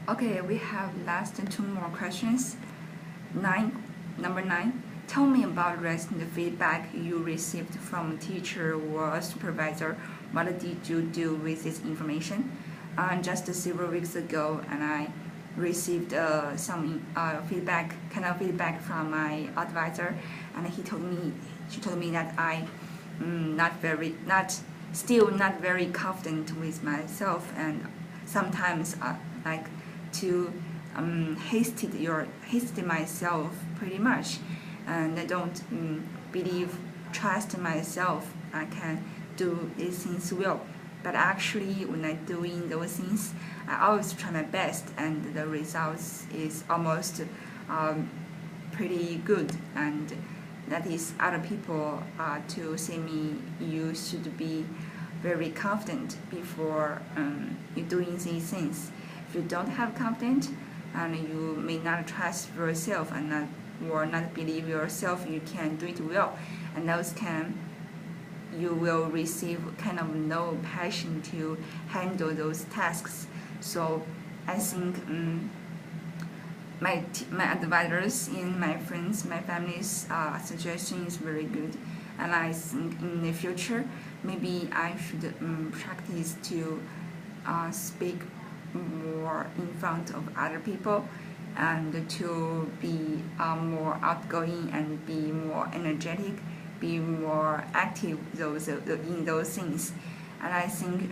Okay, we have last two more questions. Number 9. Tell me about recent feedback you received from a teacher or a supervisor. What did you do with this information? Just several weeks ago, and I received some feedback from my advisor, and she told me that I still not very confident with myself, and sometimes like to hasted myself pretty much, and I don't trust myself I can do these things well. But actually, when I'm doing those things, I always try my best, and the results is almost pretty good. And that is other people to say me, you should be very confident before you doing these things. If you don't have confidence, and you may not trust yourself and not believe yourself you can do it well, and you will receive kind of no passion to handle those tasks. So I think my advisors and my friends, my family's suggestion is very good, and I think in the future maybe I should practice to speak more in front of other people, and to be more outgoing and be more energetic, be more active in those things. And I think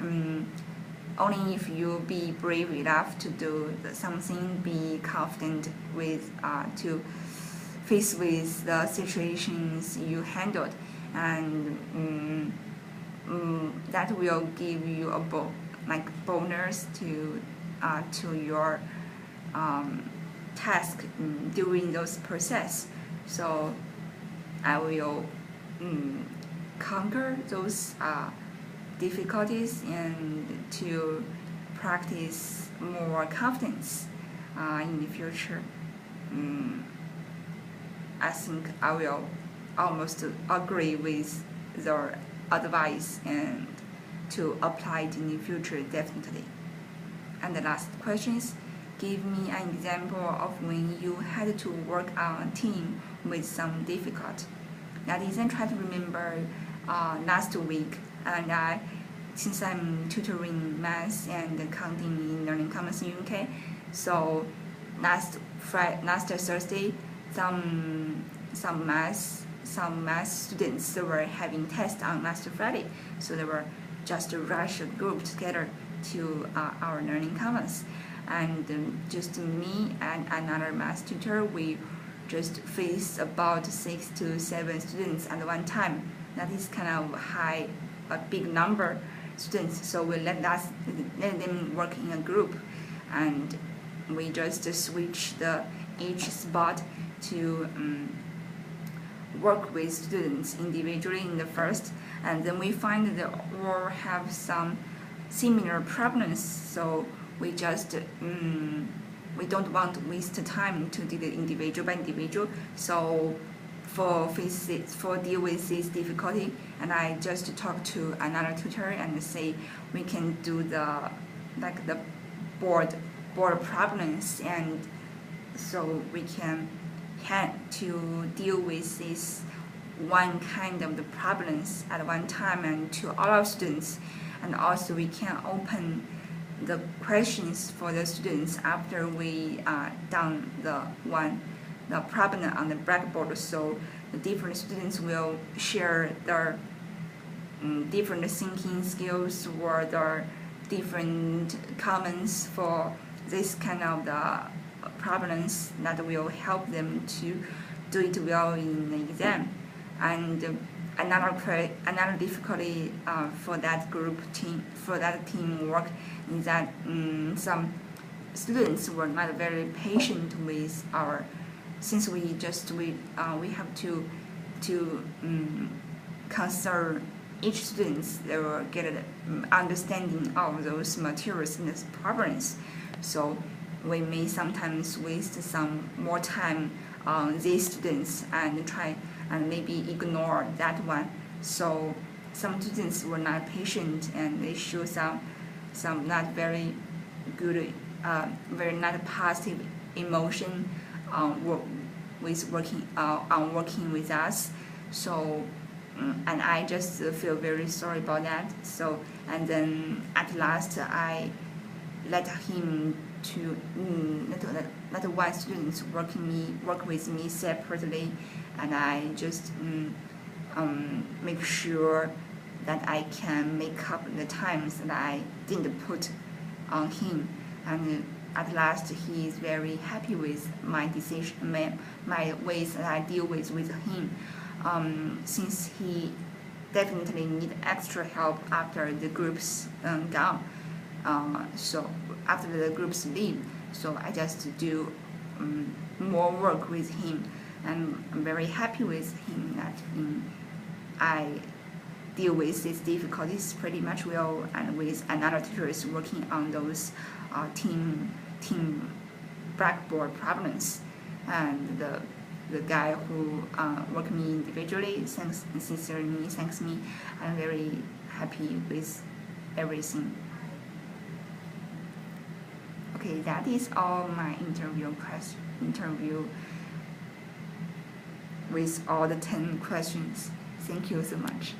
only if you be brave enough to do something, be confident with to face with the situations you handled, and that will give you a bonus to your task during those process. So I will conquer those difficulties and to practice more confidence in the future. I think I will almost agree with their advice and to apply it in the future definitely. And the last question is, give me an example of when you had to work on a team with some difficult. That is, I try to remember last week, and since I'm tutoring math and accounting in Learning Commons in UK, so last Thursday, some math students were having tests on last Friday, so they were just a rush group together to our Learning Commons, and just me and another math tutor, we just face about 6 to 7 students at one time. That is kind of a big number students, so we let them work in a group, and we just switch each spot to work with students individually in the first, and then we find that they all have some similar problems, so we just we don't want to waste time to do the individual by individual. So for deal with this difficulty, and I just talk to another tutor and say we can do the board problems, and so we can have to deal with this one kind of the problems at one time and to all our students, and also we can open the questions for the students after we done the problem on the blackboard, so the different students will share their different thinking skills or their different comments for this kind of the problems that will help them to do it well in the exam. And another difficulty for that teamwork is that some students were not very patient with since we have to concern each student, they will get an understanding of those materials and those problems. So we may sometimes waste some more time on these students and try and maybe ignore that one. So some students were not patient and they show some not very good, very not positive emotion on working with us. So and I just feel very sorry about that. So and then at last I let him to not one student work with me separately, and I just make sure that I can make up the times that I didn't put on him, and at last he is very happy with my decision, my ways that I deal with him, since he definitely need extra help after the groups gone. So after the groups leave, so I just do more work with him, and I'm very happy with him that I deal with these difficulties pretty much well, and with another teachers working on those team blackboard problems, and the guy who worked me individually sincerely thanks me. I'm very happy with everything. Okay, that is all my interview with all the 10 questions. Thank you so much.